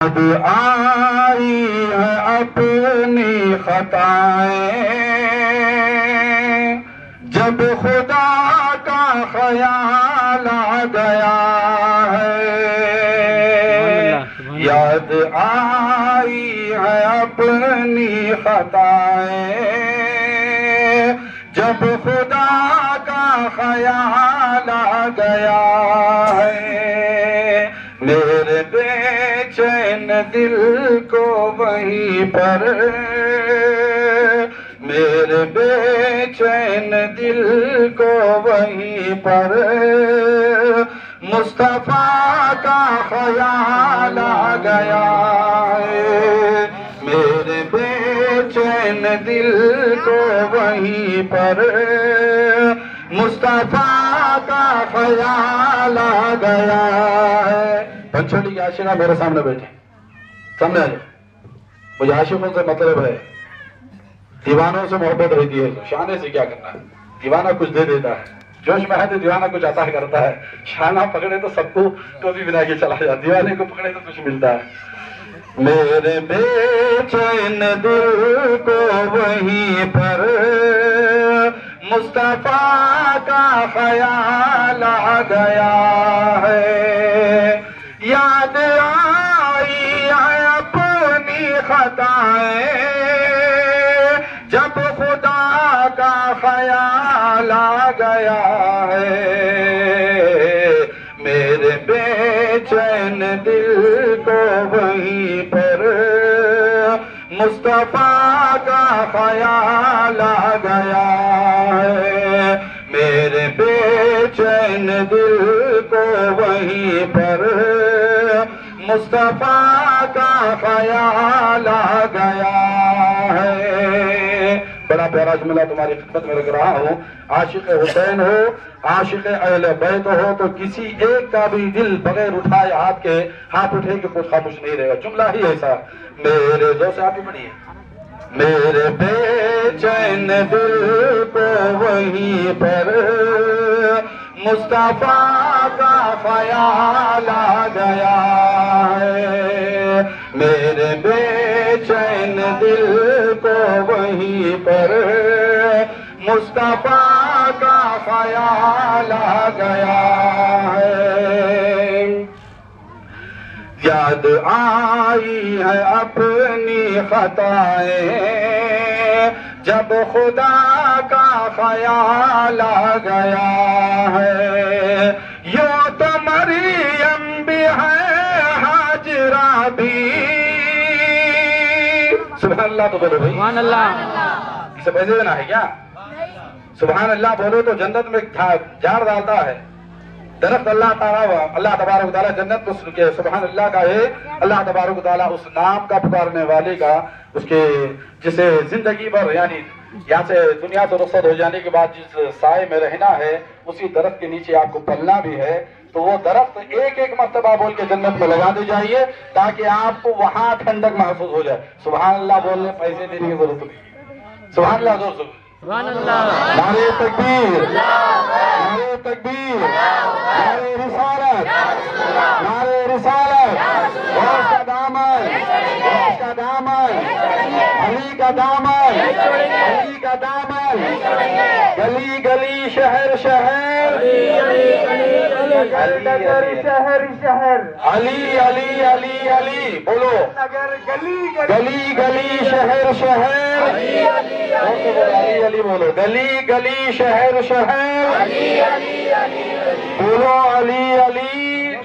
اب آئی ہے اپنی خطائیں، جب خدا کا خیال آ گیا ہے، یاد آئی ہے اپنی خطائیں، جب خدا کا خیال آ گیا ہے، میرے بے چین دل کو وہیں پر، میرے بے چین دل کو وہیں پر مصطفیٰ کا خیال آ گیا ہے، میرے بے چین دل کو وہیں پر مصطفیٰ کا خیال آ گیا ہے۔ پنچھوڑی کی عاشقہ میرے سامنے بیٹھے، سامنے آئے۔ مجھے عاشقوں سے مطلب ہے، دیوانوں سے محبت رہتی ہے، شانے سے کیا کرنا ہے، دیوانہ کچھ دے دیتا ہے، جوش میں ہے تو دیوانہ کچھ عطا کرتا ہے، شانہ پکڑے تو سب کو ٹوپی بنا کے چلا جاتا، دیوانے کو پکڑے تو کچھ ملتا ہے۔ میرے بے چین دل کو وہیں پر مصطفیٰ کا خیال آ گیا ہے، یاد آئی ہے اپنی خطائیں، جب خدا کا خیال آ گیا ہے، میرے بے چین دل کو وہیں پر مصطفیٰ کا خیال آ گیا ہے، میرے بے چین دل کو وہیں پر مصطفیٰ کا خیال آ گیا ہے۔ بڑا پیارا جملہ تمہاری خدمت میں رکھ رہا ہوں، عاشق حسین ہو، عاشق اہل بیت ہو تو کسی ایک کا بھی دل بغیر اٹھائے ہاتھ اٹھے کہ کچھ خاموش نہیں رہے گا، جملہ ہی ایسا۔ میرے جو سے آپ ہی پڑھیے، میرے بے چین دل کو وہیں پر مصطفیٰ کا خیال آ گیا ہے، میرے بے چین دل کو وہیں پر مصطفیٰ کا خیال آ گیا ہے، یاد آئی ہے اپنی خطائیں، جب خدا کا خیال آ گیا ہے، یوں تو مریم بھی ہے ہاجرہ بھی، سبحان اللہ تو بولو بھائی، سبحان اللہ۔ اسے پیسے دینا ہے کیا؟ سبحان اللہ بولو تو جنت میں جھاڑ ڈالتا ہے، درخت اللہ تبارک و تعالیٰ جنت کو سبحان اللہ کا ہے، اللہ تبارک و تعالیٰ اس نام کا پکارنے والے کا، اس کے جسے زندگی بھر یعنی یہاں سے دنیا سے رخصت ہو جانے کے بعد جس سائے میں رہنا ہے، اسی درخت کے نیچے آپ کو پلنا بھی ہے، تو وہ درخت ایک ایک مرتبہ بول کے جنت میں لگا دے جائیے تاکہ آپ کو وہاں ٹھنڈک محسوس ہو جائے۔ سبحان اللہ بولنے پیسے دینے کی ضرورت نہیں، سبحان اللہ زور سے، سبحان اللہ، نعرہ تکبیر، نعرہ تکبیر، نعرہ رسالت، نعرہ رسالت، غوث کا دامن، غوث کا دامن، علی کا دامن، علی کا دامن، گلی گلی شہر شہر، نگر شہر شہر، علی علی علی علی بولو، نگر گلی گلی گلی شہر شہر، علی علی بولو، گلی گلی شہر شہر، بولو علی علی،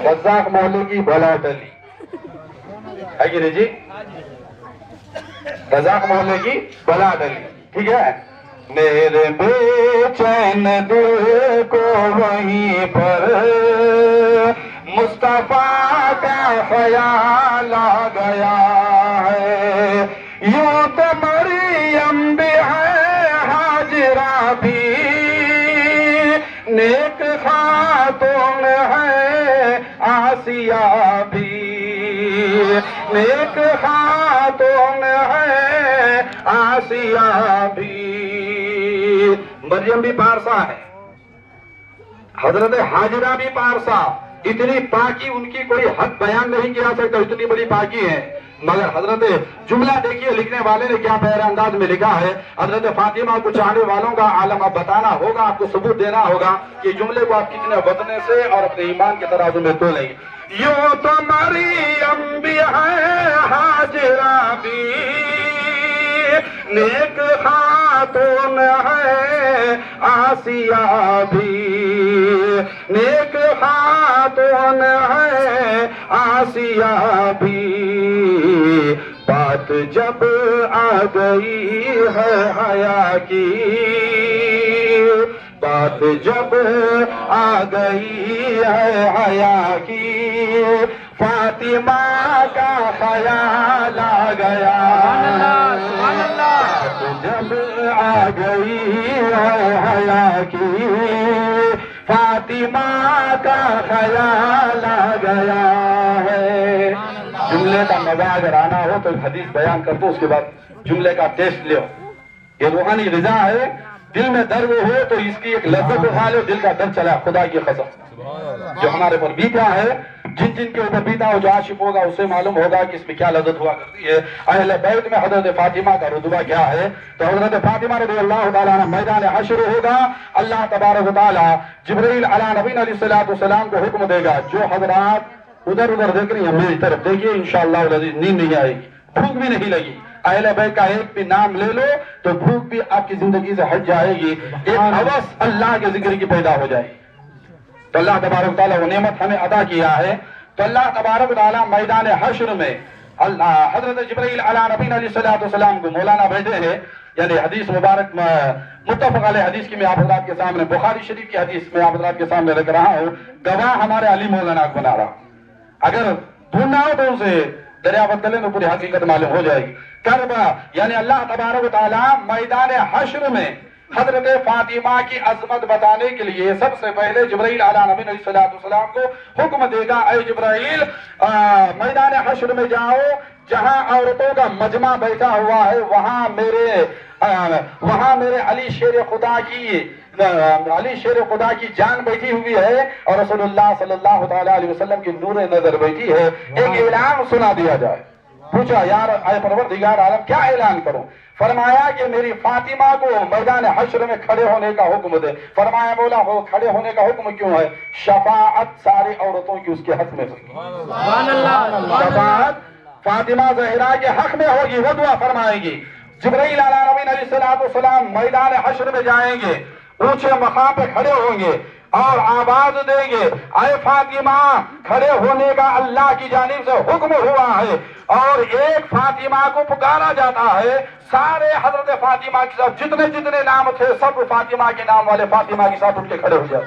رزاق محلے کی بھلا ٹلی ہے کہ نہیں جی؟ رزاق محلے کی بھلا ٹلی، ٹھیک ہے؟ میرے بے چین دل کو وہیں پر مصطفیٰ کا خیال آ گیا ہے، یوں تو مریم بھی ہے ہاجرہ بھی، نیک خاتون ہے آسیہ بھی، نیک خاتون ہے آسیہ بھی، مریم بھی پارسا ہے، حضرت حاجرہ بھی پارسا، اتنی پاکی ان کی کوئی حد بیان نہیں کیا سکتا، اتنی بڑی پاکی ہے. مگر حضرت جملہ دیکھیے لکھنے والے نے کیا پیارے انداز میں لکھا ہے. حضرت فاطمہ کو چاہنے والوں کا عالم اب بتانا ہوگا، آپ کو ثبوت دینا ہوگا کہ جملے کو آپ کتنے وزن سے اور اپنے ایمان کے ترازو میں تولیں. یوں تو مریم بھی ہے ہاجرہ بھی نیک خاتون ہے آسیہ بھی، نیک خاتون ہے آسیہ بھی، بات جب آ گئی ہے حیا کی، بات جب آ گئی ہے حیا کی، فاطمہ کا خیال آ گیا، بات جب آ گئی ہے حیا کی، فاطمہ کا خیال آ گیا ہے. جملے کا مزہ اگر آنا ہو تو حدیث بیان کر دو، اس کے بعد جملے کا ٹیسٹ لو. یہ روحانی غذا ہے. دل میں درد ہو تو اس کی ایک لذت اٹھا لو، دل کا درد چلا خدا کی قسم. جو ہمارے پر بیتا ہے، جن جن کے اوپر بیتا ہو، جو عاشق ہوگا اسے معلوم ہوگا کہ اس میں کیا لذت ہوا کرتی ہے. اہل بیت میں حضرت فاطمہ کا رتبہ کیا ہے. تو حضرت فاطمہ رضی اللہ تعالیٰ عنہ میدان حشر ہوگا، اللہ تبارک و تعالیٰ جبرائیل علی نبینا علیہ السلام کو حکم دے گا. جو حضرات ادھر ادھر دیکھ رہی ہیں میری طرف دیکھیے، انشاءاللہ العزیز نیند نہیں آئے گی، بھوک بھی نہیں لگی. اہل بیت کا ایک بھی نام لے لو تو بھوک بھی آپ کی زندگی سے ہٹ جائے گی، ایک ہوس اللہ کے ذکر کی پیدا ہو جائے گی. تو اللہ تبارک و تعالیٰ وہ نعمت ہمیں عطا کیا ہے. تو اللہ تبارک و تعالیٰ میدان حشر میں حضرت جبرائیل علی نبینا علیہ السلام کو مولانا بھیجے ہیں. یعنی حدیث مبارک متفق علیہ حدیث کی میں آپ حضرات کے سامنے، بخاری شریف کی حدیث میں آپ حضرات کے سامنے رکھ رہا ہوں. گواہ ہمارے علی مولانا کو بنا رہا. اگر ڈھونڈنا ہو تو اسے دریافت کر لیں تو پوری حقیقت معلوم ہو جائے گی. کربا یعنی اللہ تبارک و تعالیٰ میدان حشر میں حضرت فاطمہ کی عظمت بتانے کے لیے سب سے پہلے جبرائیل علی نبینا علیہ السلام کو حکم دے گا، اے جبرائیل میدان حشر میں جاؤ، جہاں عورتوں کا مجمع بیٹھا ہوا ہے وہاں میرے علی شیر خدا کی جان بیٹھی ہوئی ہے اور رسول اللہ صلی اللہ تعالیٰ علیہ وسلم کی نور نظر بیٹھی ہے. ایک اعلان سنا دیا جائے. پوچھا یار اے پروردگار عالم کیا اعلان کروں؟ فرمایا کہ میری فاطمہ کو میدان حشر میں کھڑے ہونے کا حکم دے. فرمایا مولا وہ کھڑے ہونے کا حکم کیوں ہے؟ شفاعت ساری عورتوں کی اس کے حق میں ہوگی. شفاعت فاطمہ زہرا کے حق میں ہوگی، وہ دعا فرمائے گی. جبرائیل علی نبینا علیہ السلام میدان حشر میں جائیں گے، اونچے مقام پہ کھڑے ہوں گے اور آواز دیں گے، اے فاطمہ کھڑے ہونے کا اللہ کی جانب سے حکم ہوا ہے. اور ایک فاطمہ کو پکارا جاتا ہے. سارے حضرت فاطمہ کے ساتھ جتنے نام تھے سب فاطمہ کے نام والے فاطمہ کے ساتھ اٹھ کے کھڑے ہو جاتے.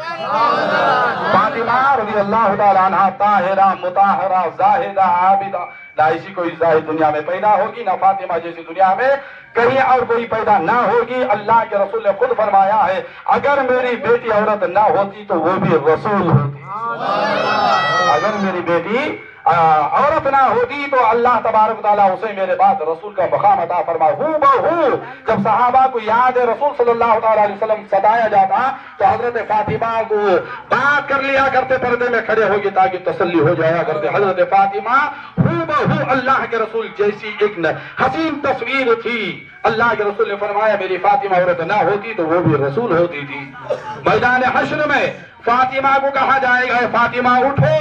فاطمہ رضی اللہ تعالیٰ عنہا طاہرہ مطہرہ زاہدہ عابدہ، نہ ایسی کوئی زاہد دنیا میں پیدا ہوگی، نہ فاطمہ جیسی دنیا میں کہیں اور کوئی پیدا نہ ہوگی. اللہ کے رسول نے خود فرمایا ہے اگر میری بیٹی عورت نہ ہوتی تو وہ بھی رسول ہوتی. اگر میری بیٹی عورت نہ ہوتی تو اللہ تبارک تعالیٰ اسے میرے بعد رسول کا مقام عطا فرمائے. ہو بہو جب صحابہ کو یاد ہے رسول صلی اللہ تعالیٰ علیہ وسلم ستایا جاتا تو حضرت فاطمہ کو بات کر لیا کرتے، پردے میں کھڑے ہو گئے تاکہ تسلی ہو جایا کرتے. حضرت فاطمہ ہو بہو اللہ کے رسول جیسی ایک حسین تصویر تھی. اللہ کے رسول نے فرمایا میری فاطمہ عورت نہ ہوتی تو وہ بھی رسول ہوتی تھی. میدان حشر میں فاطمہ کو کہا جائے گا فاطمہ اٹھو،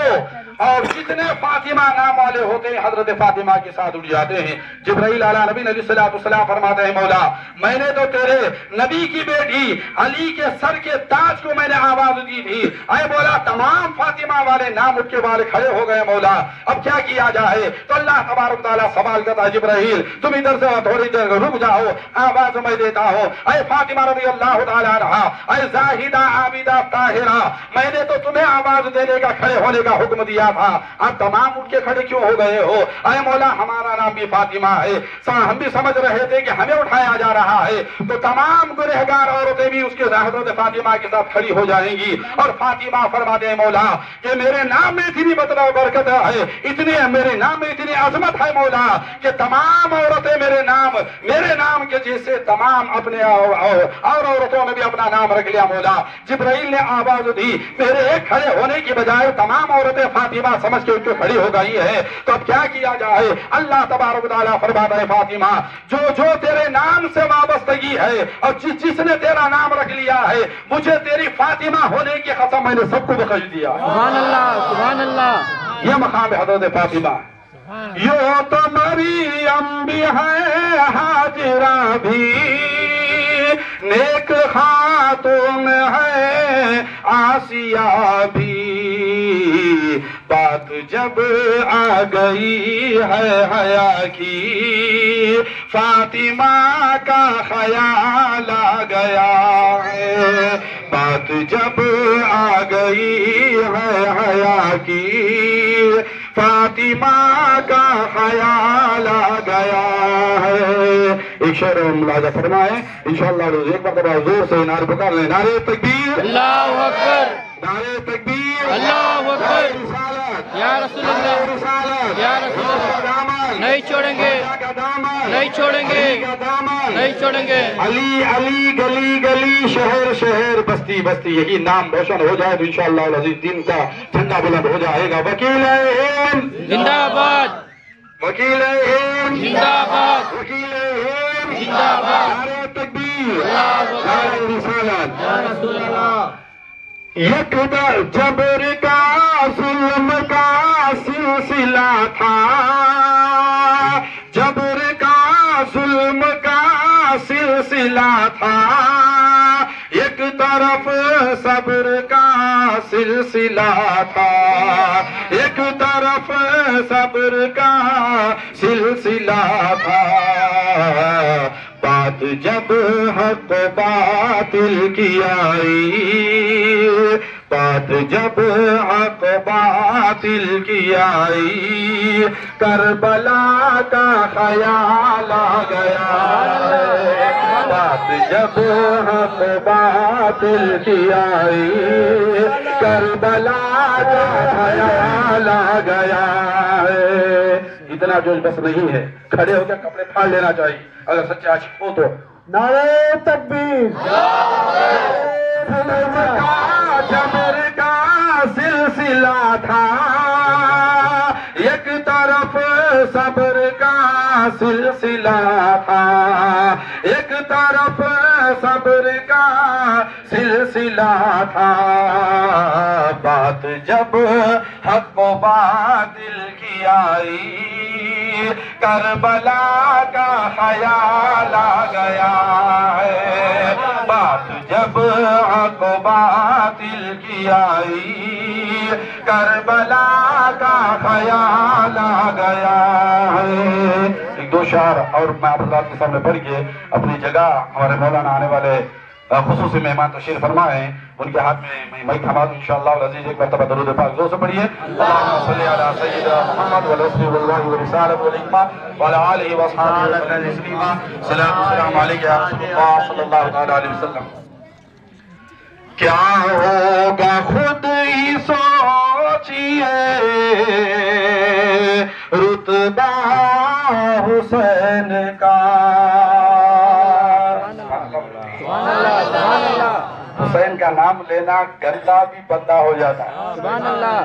اور جتنے فاطمہ نام والے ہوتے ہیں حضرت فاطمہ کے ساتھ اٹھ جاتے ہیں. جبرائیل علی نبینا علیہ السلام فرماتے ہیں مولا میں نے تو تیرے نبی کی بیٹی علی کے سر کے تاج کو میں نے آواز دی تھی. اے مولا تمام فاطمہ والے نام اٹھ کے والے کھڑے ہو گئے مولا، اب کیا کیا جائے؟ تو اللہ تبارک تعالیٰ سوال کرتا ہے جبرائیل تم ادھر سے تھوڑی دیر رک جاؤ، آواز میں دیتا ہوں. اے فاطمہ رضی اللہ تعالیٰ عنہا، اے زاہدہ عابدہ طاہرہ، میں نے تو تمہیں آواز دینے کا کھڑے ہونے کا حکم دیا گیا تھا، اب تمام اٹھ کے کھڑے کیوں ہو گئے ہو؟ اے مولا ہمارا نام بھی فاطمہ ہے، ہم بھی سمجھ رہے تھے کہ ہمیں اٹھایا جا رہا ہے تو تمام گنہگار عورتیں بھی اس کے حضرت فاطمہ کے ساتھ کھڑی ہو جائیں گی، اور فاطمہ فرماتے ہیں مولا کہ میرے نام میں اتنی مطلب برکت ہے، اتنی میرے نام میں اتنی عظمت ہے مولا کہ تمام عورتیں میرے نام کے جیسے تمام اپنے اور عورتوں نے بھی اپنا نام رکھ لیا مولا۔ جبرائیل نے آواز دی، میرے ایک کھڑے ہونے کی بجائے تمام عورتیں فاطمہ سمجھ کے کھڑی ہو گئی ہے، تو اب کیا کیا جائے؟ اللہ تبارک و تعالیٰ فرماتا ہے فاطمہ جو تیرے نام سے وابستگی ہے اور جس نے تیرا نام رکھ لیا ہے، مجھے تیری فاطمہ ہونے کی قسم میں نے سب کو بخش دیا۔ سبحان اللہ، سبحان اللہ۔ یہ مقام حضرت فاطمہ۔ یوں تو مریم بھی ہے، ہاجرہ بھی نیک خاتون ہے، آسیہ بھی، بات جب آ گئی ہے حیا کی، فاطمہ کا خیال آ گیا ہے، بات جب آ گئی ہے حیا کی، فاطمہ کا خیال آ گیا ہے۔ ایک شعر ملاحظہ فرمائیں انشاءاللہ روز ایک مرتبہ زور سے نعرے پکار لیں، نعرے تکبیر اللہ اکبر، نعرے تکبیر، اللہ اکبر، رسالت یا رسول اللہ، رسالت، یا رسول اللہ، دامن نہیں چھوڑیں گے، کا دامن، نہیں چھوڑیں گے، کا دامن، نہیں چھوڑیں گے۔ علی علی گلی گلی شہر شہر بستی بستی، یہی نام روشن ہو جائے تو انشاءاللہ العزیز دین کا جھنڈا بلند ہو جائے گا۔ وکیل ہند زندہ آباد، وکیل ہند زندہ آباد، وکیل ہند زندہ آباد، نعرہ تکبیر، اللہ اکبر، نعرہ رسالت۔ یا رسول اللہ۔ یکدر جبر کا ظلم کا سلسلہ تھا، جبر کا ظلم کا سلسلہ تھا، ایک طرف صبر کا سلسلہ تھا، ایک طرف صبر کا سلسلہ تھا، بات جب حق باطل کی آئی، بات جب حق باطل کی آئی، کربلا کا خیال آ گیا ہے، بات جب حق باطل کی آئی، کربلا کا خیال آ گیا ہے۔ اتنا جوش بس نہیں ہے، کھڑے ہو کے کپڑے پھاڑ لینا چاہیے اگر سچے عاشق ہو تو۔ نعرہ تکبیر، جبر کا سلسلہ تھا، ایک طرف صبر کا سلسلہ تھا، ایک طرف صبر کا سلسلہ تھا، بات جب حق و باطل کی آئی، کربلا کا خیال آ گیا ہے، بات جب حق و باطل کی آئی، کربلا کا خیال آ گیا ہے۔ ایک دو شعر اور میں آپ حضرات کے سامنے پڑھ کے اپنی جگہ ہمارے مولانا آنے والے خصوصی مہمان تشریف فرما ہیں، ان کے ہاتھ میں مائک تھما دوں انشاءاللہ العزیز۔ ایک مرتبہ درود پاک زور سے پڑھیے، اللہم صلی علی سیدنا محمد والرسول واللہ والرسالۃ والحکمہ وعلی آلہ واصحابہ وسلم تسلیما۔ صلاۃ و سلام علیک یا رسول اللہ صلی اللہ علیہ وسلم۔ کیا ہوگا خود ہی سوچیے، رتبہ حسین کا، حسین کا نام لینا گندا بھی بندہ ہو جاتا ہے۔ سبحان اللہ۔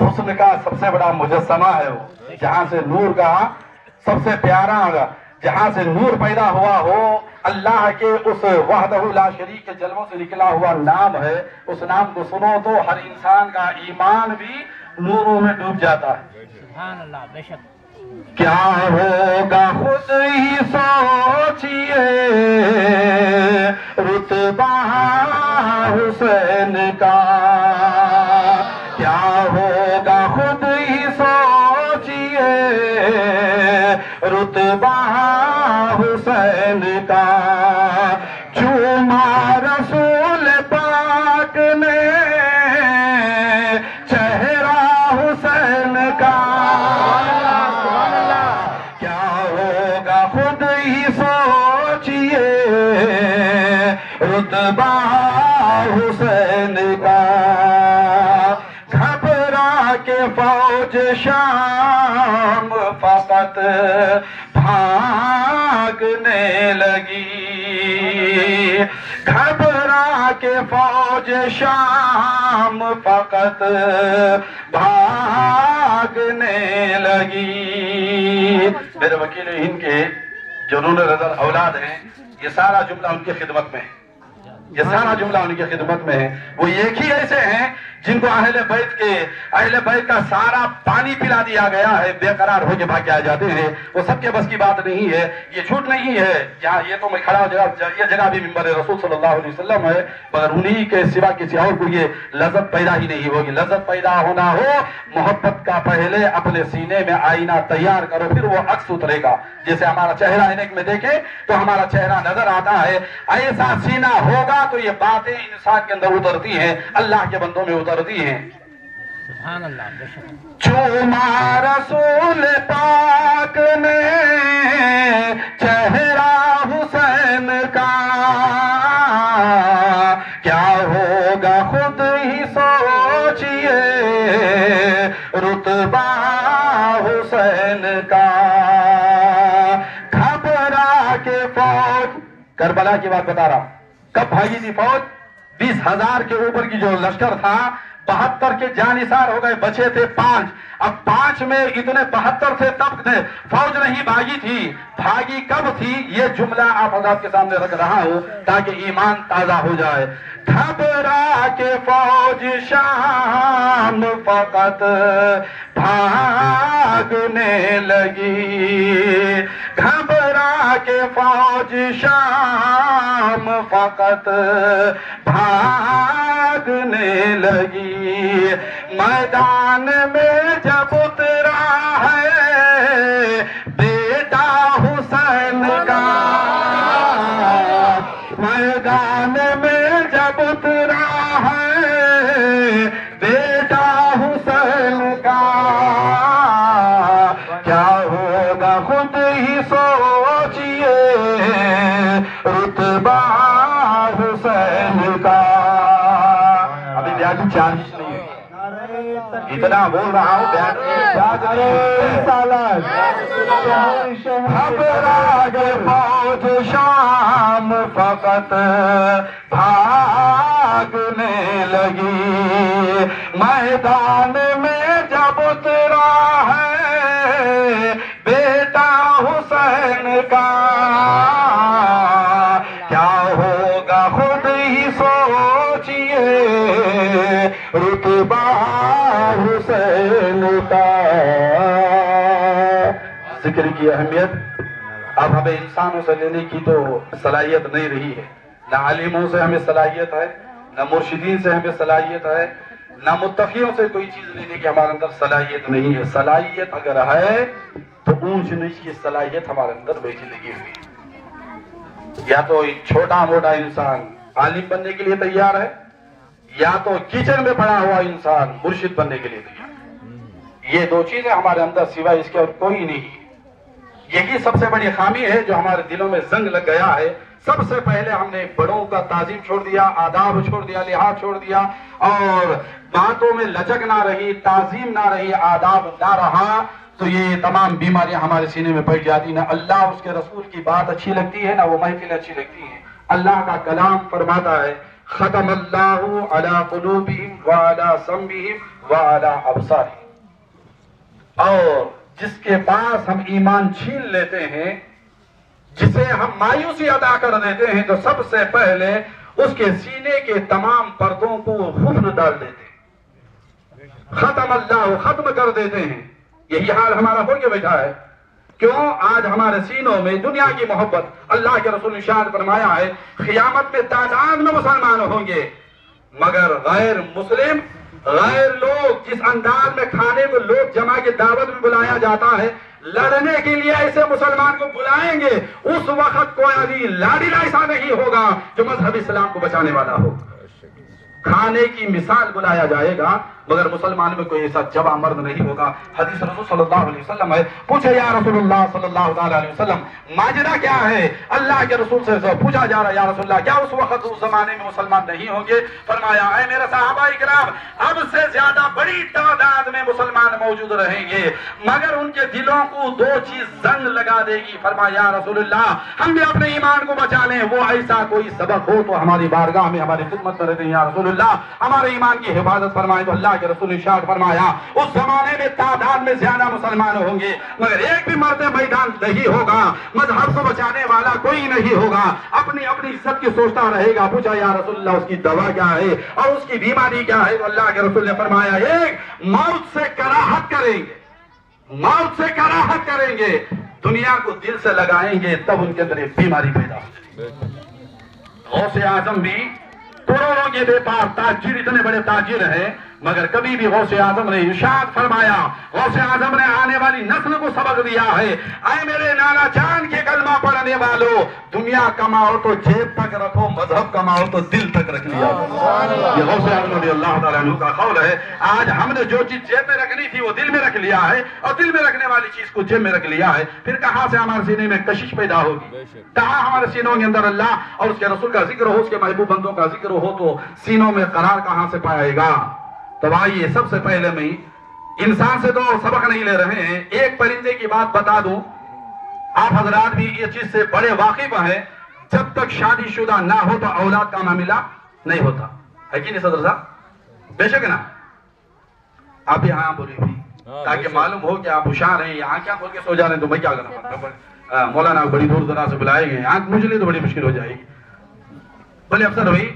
حسن کا سب سے بڑا مجسمہ ہے وہ، جہاں سے نور کا سب سے پیارا ہوگا، جہاں سے نور پیدا ہوا ہو، اللہ کے اس وحدہ لا شریک کے جلووں سے نکلا ہوا نام ہے، اس نام کو سنو تو ہر انسان کا ایمان بھی نوروں میں ڈوب جاتا ہے۔ سبحان اللہ، بے شک۔ کیا ہوگا خود ہی سوچیے، رتبہ حسین کا، کیا ہوگا خود ہی سوچیے، رتبہ حسین کا، چوما رسول پاک نے چہرہ حسین رتبہ حسین کا گھبرا کے فوج شام فقط بھاگنے لگی گھبرا کے فوج شام فقط بھاگنے لگی. میرے وکیل ہند کے جو نور نظر اولاد ہیں یہ سارا جملہ ان کی خدمت میں ہے یہ سارا جملہ ان کی خدمت میں ہے. وہ ایک ہی ایسے ہیں جن کو اہل بیت کا سارا پانی پلا دیا گیا ہے بے قرار ہو کے بھاگ کے آ جاتے ہیں. وہ سب کے بس کی بات نہیں ہے یہ جھوٹ نہیں ہے. یہاں یہ تو میں کھڑا ہوں یہ جگہ بھی منبر رسول صلی اللہ علیہ وسلم ہے مگر انہی کے سوا کسی اور کو یہ لذت پیدا ہی نہیں ہوگی. لذت پیدا ہونا ہو محبت کا پہلے اپنے سینے میں آئینہ تیار کرو پھر وہ عکس اترے گا. جیسے ہمارا چہرہ عینک میں دیکھیں تو ہمارا چہرہ نظر آتا ہے ایسا سینہ ہوگا تو یہ باتیں انسان کے اندر اترتی ہیں اللہ کے بندوں میں اترتی ہیں. سبحان اللہ بے شک. چوما رسول پاک نے چہرہ حسین کا کیا ہوگا خود ہی سوچئے رتبہ حسین کا. گھبرا کے فوج کربلا کی بات بتا رہا ہوں کب بھاگی تھی فوج 20,000 کے اوپر کی جو لشکر تھا 72 کے جانثار ہو گئے بچے تھے 5. اب 5 میں اتنے 72 تھے تب فوج نہیں بھاگی تھی. بھاگی کب تھی یہ جملہ آپ حضرات کے سامنے رکھ رہا ہوں تاکہ ایمان تازہ ہو جائے. گھبرا کے فوج شام فقط بھاگنے لگی گھبرا کے فوج شام فقط بھاگنے لگی. میدان میں جب اترا ہے بیٹا حسین کا میدان میں جب اترا ہے بیٹا حسین کا کیا ہوگا خود ہی سوچئے رتبہ حسین کا. ابھی بیان کی چارج نہیں ہے اتنا بول رہا ہوں گھبرا کے فوج شام فقط بھاگنے لگی میدان میں جب اترا ہے بیٹا حسین کا کیا ہوگا خود ہی سوچئے رتبہ حسین کا. ذکر کی اہمیت اب ہمیں انسانوں سے لینے کی تو صلاحیت نہیں رہی ہے. نہ عالموں سے ہمیں صلاحیت ہے نہ مرشدین سے ہمیں صلاحیت ہے نہ متقیوں سے کوئی چیز لینے کی ہمارے اندر صلاحیت نہیں ہے. صلاحیت اگر ہے تو اونچ نیچ کی صلاحیت ہمارے اندر بیٹھی لگی ہوئی ہے. یا تو ایک چھوٹا موٹا انسان عالم بننے کے لیے تیار ہے یا تو کچن میں پڑا ہوا انسان مرشد بننے کے لیے تیار. یہ دو چیزیں ہمارے اندر سوائے اس کے اور کوئی نہیں. یہی سب سے بڑی خامی ہے جو ہمارے دلوں میں زنگ لگ گیا ہے. سب سے پہلے ہم نے بڑوں کا تعظیم چھوڑ دیا آداب چھوڑ دیا لحاظ چھوڑ دیا اور باتوں میں لچک نہ رہی تعظیم نہ رہی آداب نہ رہا تو یہ تمام بیماریاں ہمارے سینے میں بیٹھ جاتی. نہ اللہ اس کے رسول کی بات اچھی لگتی ہے نہ وہ محفل اچھی لگتی ہے. اللہ کا کلام فرماتا ہے ختم اللہ علی قلوبہم وعلی سمعہم وعلی ابصارہم. اور جس کے پاس ہم ایمان چھین لیتے ہیں جسے ہم مایوسی عطا کر دیتے ہیں تو سب سے پہلے اس کے سینے کے تمام پردوں کو قفل ڈال دیتے ہیں. ختم اللہ ختم کر دیتے ہیں. یہی حال ہمارا ہو کے بیٹھا ہے. کیوں؟ آج ہمارے سینوں میں دنیا کی محبت. اللہ کے رسول نے ارشاد فرمایا ہے قیامت میں تعداد میں مسلمان ہوں گے مگر غیر مسلم غیر لوگ جس انداز میں کھانے کو لوگ جمع کے دعوت میں بلایا جاتا ہے لڑنے کے لیے ایسے مسلمان کو بلائیں گے اس وقت کوئی ابھی لاڑی ایسا نہیں ہوگا جو مذہب اسلام کو بچانے والا ہو. کھانے کی مثال بلایا جائے گا مگر مسلمان میں کوئی ایسا جوان مرد نہیں ہوگا. حدیث رسول صلی اللہ علیہ وسلم ہے, پوچھے یا رسول اللہ صلی اللہ علیہ وسلم ماجرا کیا ہے؟ اللہ کے رسول سے پوچھا جا رہا ہے یا رسول اللہ کیا اس وقت اس زمانے میں مسلمان نہیں ہوں گے؟ فرمایا اے میرے صحابہ کرام اب سے زیادہ بڑی تعداد میں مسلمان موجود رہیں گے مگر ان کے دلوں کو دو چیز زنگ لگا دے گی. فرمایا یا رسول اللہ ہم بھی اپنے ایمان کو بچا لیں, وہ ایسا کوئی سبق ہو تو ہماری بارگاہ میں ہماری خدمت میں رہتے ہیں یا رسول اللہ, ہمارے ایمان کی حفاظت فرمائیں. تو اللہ کے رسول نے ارشاد فرمایا اس زمانے میں تعداد میں زیادہ مسلمان ہوں گے مگر ایک بھی مرد میدان نہیں ہوگا, مذہب کو بچانے والا کوئی نہیں ہوگا, اپنی اپنی عزت کی سوچتا رہے گا. پوچھا یا رسول اللہ اس کی دوا کیا ہے اور اس کی بیماری کیا ہے؟ تو اللہ کے رسول نے فرمایا ایک موت سے کراہت کریں گے, موت سے کراہت کریں گے, دنیا کو دل سے لگائیں گے تب ان کے اندر ایک بیماری پیدا ہو جائے. غوث اعظم بھی کروڑوں کے بیپار تاجر, اتنے بڑے تاجر ہیں مگر کبھی بھی غوث اعظم نے ارشاد فرمایا, غوث اعظم نے آنے والی نسل کو سبق دیا ہے اے میرے نانا جان کے کلمہ پڑھنے والوں, دنیا کماؤ تو جیب تک رکھو, مذہب کماؤ تو دل تک رکھ لیا. یہ غوث اعظم رضی اللہ تعالیٰ عنہ کا قول ہے. آج ہم نے جو چیز جیب میں رکھنی تھی وہ دل میں رکھ لیا ہے اور دل میں رکھنے والی چیز کو جیب میں رکھ لیا ہے, پھر کہاں سے ہمارے سینے میں کشش پیدا ہوگی؟ کہاں ہمارے سینوں کے اندر اللہ اور اس کے رسول کا ذکر ہو, اس کے محبوب بندوں کا ذکر ہو تو سینوں میں قرار کہاں سے پائے گا؟ تو آئیے سب سے پہلے میں انسان سے تو سبق نہیں لے رہے ہیں, ایک پرندے کی بات بتا دوں, آپ حضرات بھی یہ چیز سے بڑے واقف ہیں, جب تک شادی شدہ نہ ہو تو اولاد کا معاملہ نہیں ہوتا ہے کہ نہیں صدر صاحب؟ بے شک نا, آپ بھی ہاں بولی بھی تاکہ معلوم ہو کہ آپ ہوشیار ہیں. یہاں کیا بول کے سو جا رہے ہیں تو میں کیا کرنا؟ مولانا بڑی دور دراز سے بلائے گئے, آنکھ مجھ لیے تو بڑی مشکل ہو جائے گی. بولے افسر بھائی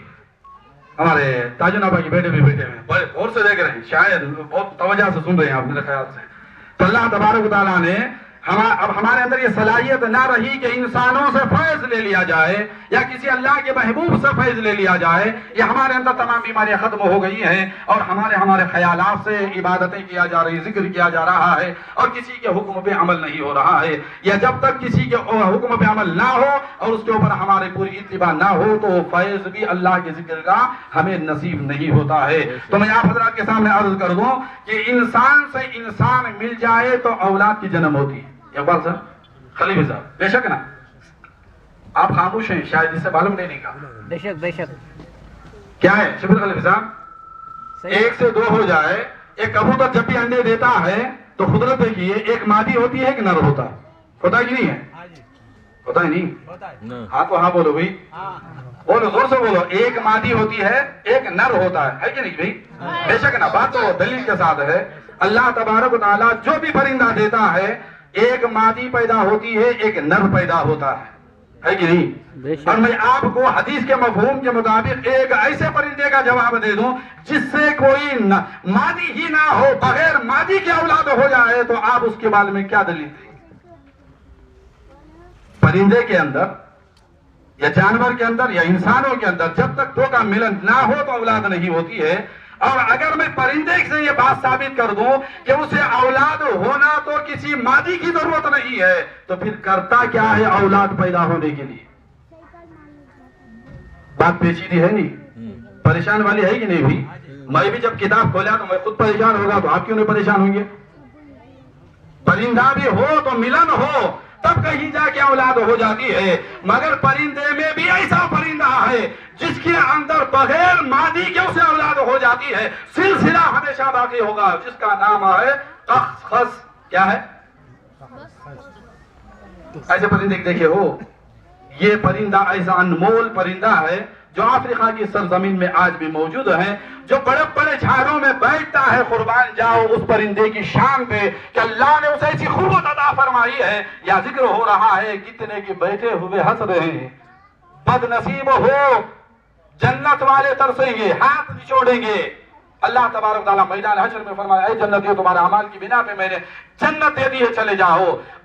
ہمارے تاجن آبا کے بیٹے بھی بیٹھے ہوئے بڑے غور سے دیکھ رہے ہیں, شاید بہت توجہ سے سن رہے ہیں آپ میرے خیال سے. تو اللہ تبارک و تعالیٰ نے اب ہمارے اندر یہ صلاحیت نہ رہی کہ انسانوں سے فیض لے لیا جائے یا کسی اللہ کے محبوب سے فیض لے لیا جائے, یہ ہمارے اندر تمام بیماریاں ختم ہو گئی ہیں اور ہمارے خیالات سے عبادتیں کیا جا رہی, ذکر کیا جا رہا ہے اور کسی کے حکم پہ عمل نہیں ہو رہا ہے. یا جب تک کسی کے حکم پہ عمل نہ ہو اور اس کے اوپر ہماری پوری اتباع نہ ہو تو فیض بھی اللہ کے ذکر کا ہمیں نصیب نہیں ہوتا ہے. تو میں آپ حضرات کے سامنے عرض کر دوں کہ انسان سے انسان مل جائے تو اولاد کی جنم ہوتی ہے. اقبال صاحب, خلیفہ صاحب, بے شک نا آپ خاموش ہیں شاید اس سے معلوم نہیں کہا. بے شک بے شک. کیا ہے شبیر خلیفہ صاحب؟ ایک سے دو ہو جائے. ایک کبوتر جب بھی انڈے دیتا ہے تو قدرت دیکھیے ایک مادی ہوتی ہے ایک نر ہوتا ہے, ہوتا ہے کہ نہیں ہے؟ ہوتا ہے نہیں؟ ہاں تو ہاں بولو بھائی, بولو زور سے بولو. ایک مادی ہوتی ہے ایک نر ہوتا ہے کہ نہیں بھائی؟ بے شک نا, بات تو دلیل کے ساتھ ہے. اللہ تبارک و تعالیٰ جو بھی پرندہ دیتا ہے ایک مادی پیدا ہوتی ہے ایک نر پیدا ہوتا ہے کہ نہیں؟ اور میں آپ کو حدیث کے مفہوم کے مطابق ایک ایسے پرندے کا جواب دے دوں جس سے کوئی مادی ہی نہ ہو, بغیر مادی کے اولاد ہو جائے, تو آپ اس کے بارے میں کیا دلیل دیں گے؟ پرندے کے اندر یا جانور کے اندر یا انسانوں کے اندر جب تک دو کا ملن نہ ہو تو اولاد نہیں ہوتی ہے. اور اگر میں پرندے سے یہ بات ثابت کر دوں کہ اسے اولاد ہونا تو کسی مادی کی ضرورت نہیں ہے تو پھر کرتا کیا ہے اولاد پیدا ہونے کے لیے؟ بات پیچیدی ہے نہیں, پریشان والی ہے کہ نہیں بھائی؟ میں بھی جب کتاب کھولا تو میں خود پریشان ہوگا تو آپ کیوں نہیں پریشان ہوں گے؟ پرندہ بھی ہو تو ملن ہو تب کہیں جا کے اولاد ہو جاتی ہے. مگر پرندے میں بھی ایسا پرندہ ہے جس کے اندر بغیر مادی کے اسے اولاد ہو جاتی ہے, سلسلہ ہمیشہ باقی ہوگا, جس کا نام ہے قخخس. کیا ہے؟ ایسے پرندے دیکھے ہو, یہ پرندہ ایسا انمول پرندہ ہے جو افریقہ کی سرزمین میں آج بھی موجود ہے, جو بڑے بڑے جھاڑوں میں بیٹھتا ہے. قربان جاؤ اس پرندے کی شان پہ کہ اللہ نے اسے ایسی قوت عطا فرمائی ہے. یا ذکر ہو رہا ہے کتنے کے بیٹھے ہوئے ہنس رہے ہیں, بد نصیب ہو جنت والے ترسیں گے, ہاتھ نچوڑیں گے. اللہ تبارک تعالیٰ میدان حشر میں فرمایا اے جنتیوں تمہارے اعمال کی بنا پہ میں نے جنت دے دی ہے, چلے جاؤ.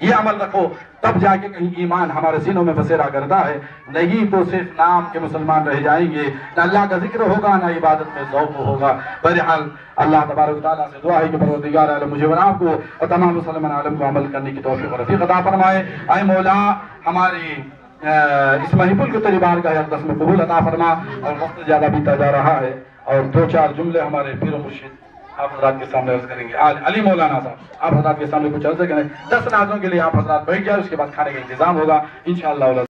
یہ عمل رکھو، تب جا کے کہیں ایمان ہمارے سینوں میں بسیرا کرتا ہے، نہیں تو صرف نام کے مسلمان رہ جائیں گے، نہ اللہ کا ذکر ہوگا نہ عبادت میں ذوق ہوگا۔ بہرحال اللہ تبارک و تعالیٰ سے دعا ہے کہ پروردگار عالم مجھے اور آپ کو اور تمام مسلمان عالم کو عمل کرنے کی توفیق اور رفیق عطا فرمائے۔ اے مولا ہماری اس محفل کے تیری بارگاہ اقدس میں قبول عطا فرما، اور وقت زیادہ بیتا جا رہا ہے اور دو چار جملے ہمارے پیر و مرشد آپ حضرات کے سامنے عرض کریں گے۔ علی مولانا صاحب آپ حضرات کے سامنے کچھ عرض کریں، 10 نازوں کے لیے آپ حضرات بیٹھ جائیں، اس کے بعد کھانے کا انتظام ہوگا انشاءاللہ۔